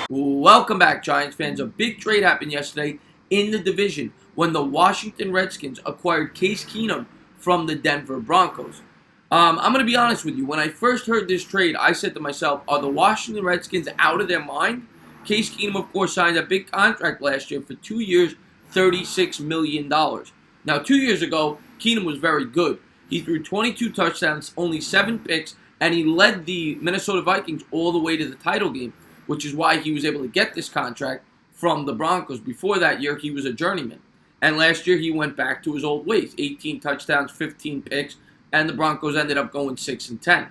Welcome back, Giants fans. A big trade happened yesterday in the division when the Washington Redskins acquired Case Keenum from the Denver Broncos. I'm going to be honest with you. When I first heard this trade, I said to myself, are the Washington Redskins out of their mind? Case Keenum, of course, signed a big contract last year for 2 years, $36 million. Now, 2 years ago, Keenum was very good. He threw 22 touchdowns, only 7 picks, and he led the Minnesota Vikings all the way to the title game, which is why he was able to get this contract from the Broncos. Before that year, he was a journeyman. And last year, he went back to his old ways. 18 touchdowns, 15 picks, and the Broncos ended up going 6-10.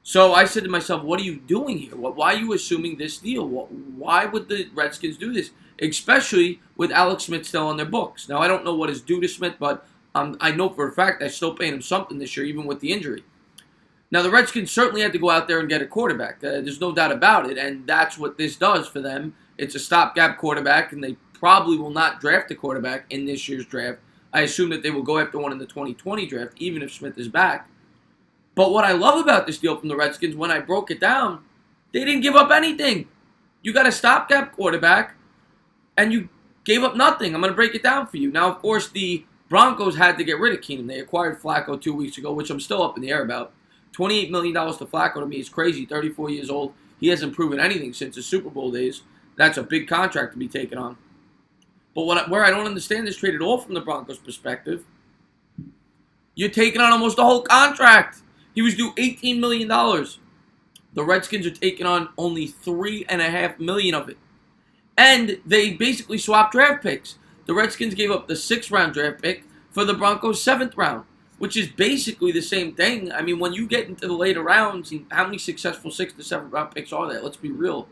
So I said to myself, what are you doing here? Why are you assuming this deal? Why would the Redskins do this? Especially with Alex Smith still on their books. Now, I don't know what is due to Smith, but I know for a fact they're still paying him something this year, even with the injury. Now, the Redskins certainly had to go out there and get a quarterback. There's no doubt about it, and that's what this does for them. It's a stopgap quarterback, and they probably will not draft a quarterback in this year's draft. I assume that they will go after one in the 2020 draft, even if Smith is back. But what I love about this deal from the Redskins, when I broke it down, they didn't give up anything. You got a stopgap quarterback, and you gave up nothing. I'm going to break it down for you. Now, of course, the Broncos had to get rid of Keenum. They acquired Flacco 2 weeks ago, which I'm still up in the air about. $28 million to Flacco to me is crazy. 34 years old. He hasn't proven anything since his Super Bowl days. That's a big contract to be taken on. But where I don't understand this trade at all from the Broncos' perspective, you're taking on almost the whole contract. He was due $18 million. The Redskins are taking on only $3.5 million of it. And they basically swapped draft picks. The Redskins gave up the 6th-round draft pick for the Broncos' 7th round, which is basically the same thing. I mean, when you get into the later rounds, how many successful 6th to 7th round picks are there? Let's be real.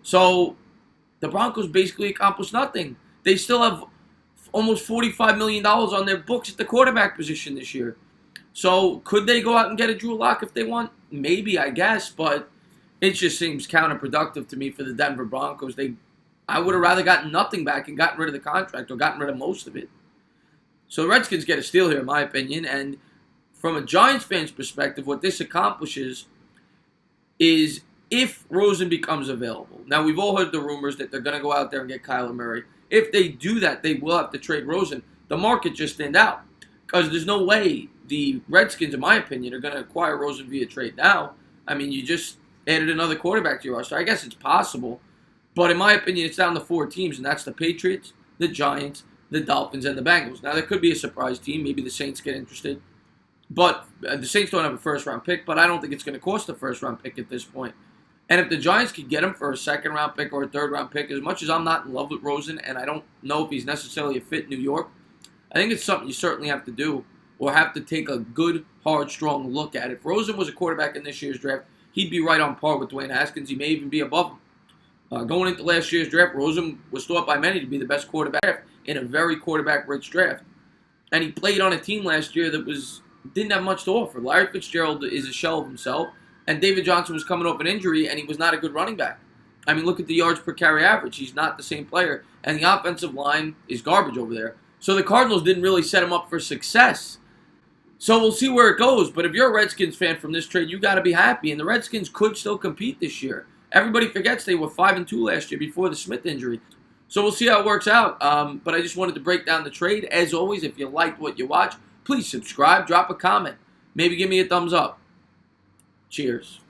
So the Broncos basically accomplished nothing. They still have almost $45 million on their books at the quarterback position this year. So could they go out and get a Drew Lock if they want? Maybe, I guess, but it just seems counterproductive to me for the Denver Broncos. I would have rather gotten nothing back and gotten rid of the contract or gotten rid of most of it. So the Redskins get a steal here, in my opinion. And from a Giants fan's perspective, what this accomplishes is if Rosen becomes available. Now, we've all heard the rumors that they're going to go out there and get Kyler Murray. If they do that, they will have to trade Rosen. The market just thinned out because there's no way the Redskins, in my opinion, are going to acquire Rosen via trade now. I mean, you just added another quarterback to your roster. I guess it's possible. But in my opinion, it's down to 4 teams, and that's the Patriots, the Giants, the Dolphins, and the Bengals. Now, there could be a surprise team. Maybe the Saints get interested. But the Saints don't have a first-round pick, but I don't think it's going to cost a first-round pick at this point. And if the Giants could get him for a second-round pick or a third-round pick, as much as I'm not in love with Rosen, and I don't know if he's necessarily a fit in New York, I think it's something you certainly have to do or have to take a good, hard, strong look at. If Rosen was a quarterback in this year's draft, he'd be right on par with Dwayne Haskins. He may even be above him. Going into last year's draft, Rosen was thought by many to be the best quarterback in a very quarterback-rich draft. And he played on a team last year that didn't have much to offer. Larry Fitzgerald is a shell of himself, and David Johnson was coming off an injury, and he was not a good running back. I mean, look at the yards per carry average. He's not the same player, and the offensive line is garbage over there. So the Cardinals didn't really set him up for success. So we'll see where it goes. But if you're a Redskins fan from this trade, you got to be happy, and the Redskins could still compete this year. Everybody forgets they were 5-2 last year before the Smith injury. So we'll see how it works out. But I just wanted to break down the trade. As always, if you liked what you watch, please subscribe, drop a comment. Maybe give me a thumbs up. Cheers.